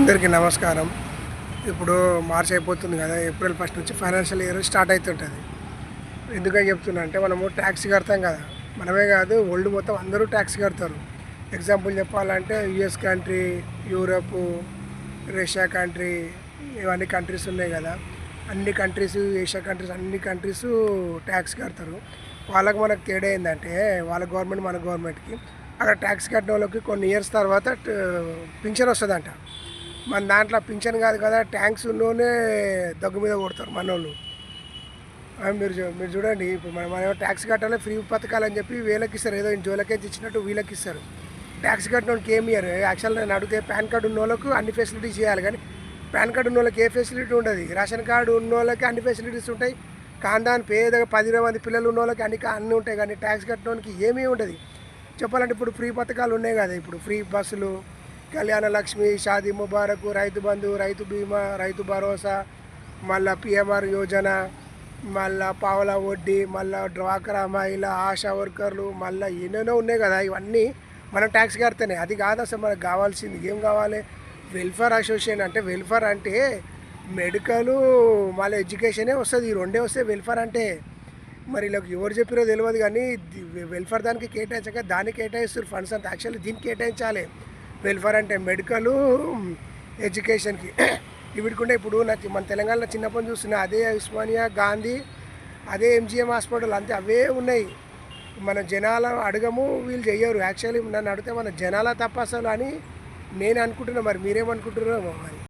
అందరికీ నమస్కారం. ఇప్పుడు మార్చి అయిపోతుంది కదా, ఏప్రిల్ 1 నుంచి ఫైనాన్షియల్ ఇయర్ స్టార్ట్ అవుతుంటుంది. ఎందుకని చెప్తున్నా అంటే మనము ట్యాక్స్ కడతాం కదా, మనమే కాదు వరల్డ్ మొత్తం అందరూ ట్యాక్స్ కడతారు. ఎగ్జాంపుల్ చెప్పాలంటే US country, Europe, Russia country, ఇవన్నీ కంట్రీస్ ఉన్నాయి కదా, అన్ని కంట్రీస్, ఏషియా కంట్రీస్, అన్ని కంట్రీస్ ట్యాక్స్ కడతారు. వాళ్ళకి మనకు తేడా ఏంటంటే వాళ్ళ గవర్నమెంట్ మన గవర్నమెంట్కి అక్కడ ట్యాక్స్ కట్టిన వాళ్ళకి కొన్ని ఇయర్స్ తర్వాత పింఛన్ వస్తుందంట. మన దాంట్లో పింఛన్ కాదు కదా, ట్యాంక్స్ ఉన్నోనే దగ్గు మీద కొడతారు మనోళ్ళు. మీరు చూడండి, ఇప్పుడు మనం ట్యాక్స్ కట్టాలి, ఫ్రీ పథకాలు అని చెప్పి వీళ్ళకి ఇస్తారు, ఏదో జోలకే ఇచ్చినట్టు వీళ్ళకి ఇస్తారు. ట్యాక్స్ కట్టిన వాళ్ళకి ఏమి ఇయ్యరు. యాక్చువల్ నేను అడిగితే పాన్ కార్డు ఉన్న వాళ్ళకు అన్ని ఫెసిలిటీస్ చేయాలి, కానీ పాన్ కార్డు ఉన్న వాళ్ళకి ఏ ఫెసిలిటీ ఉండదు. రేషన్ కార్డు ఉన్న వాళ్ళకి అన్ని ఫెసిలిటీస్ ఉంటాయి, కాందాని పేదగా 10 మంది పిల్లలు ఉన్న వాళ్ళకి అన్నీ ఉంటాయి, కానీ ట్యాక్స్ కట్టిన వాళ్ళకి ఏమీ ఉండదు. చెప్పాలంటే ఇప్పుడు ఫ్రీ పథకాలు ఉన్నాయి కదా, ఇప్పుడు ఫ్రీ బస్సులు, కళ్యాణ లక్ష్మి, షాదీ ముబారక్, రైతు బంధు, రైతు బీమా, రైతు భరోసా, మళ్ళీ పిఎంఆర్ యోజన, మళ్ళీ పావలా వడ్డీ, మళ్ళీ డ్వాక్రా మహిళ, ఆశా వర్కర్లు, మళ్ళీ ఎన్నెన్నో ఉన్నాయి కదా. ఇవన్నీ మనం ట్యాక్స్ కడితేనే. అది కాదు అసలు మనకు కావాల్సింది. ఏం కావాలి? Welfare association. అంటే వెల్ఫేర్ అంటే మెడికల్, మళ్ళీ ఎడ్యుకేషనే వస్తుంది. ఈ రెండే వస్తాయి వెల్ఫేర్ అంటే. మరి వీళ్ళకి ఎవరు చెప్పారో తెలియదు, కానీ వెల్ఫేర్ దానికి కేటాయించక దానికి కేటాయిస్తారు ఫండ్స్ అంతా. యాక్చువల్లీ దీనికి కేటాయించాలి. వెల్ఫేర్ అంటే మెడికల్, ఎడ్యుకేషన్కి వీటికుంటే. ఇప్పుడు నాకు మన తెలంగాణలో చిన్నప్పటి చూస్తున్నా, అదే ఉస్మానియా, గాంధీ, అదే ఎంజిఎం హాస్పిటల్, అంతే అవే ఉన్నాయి. మన జనాల అడగము, వీళ్ళు చెయ్యరు. యాక్చువల్లీ నన్ను అడిగితే మన జనాల తప్ప అసలు అని నేను అనుకుంటున్నా. మరి మీరేమనుకుంటున్నారో మరి.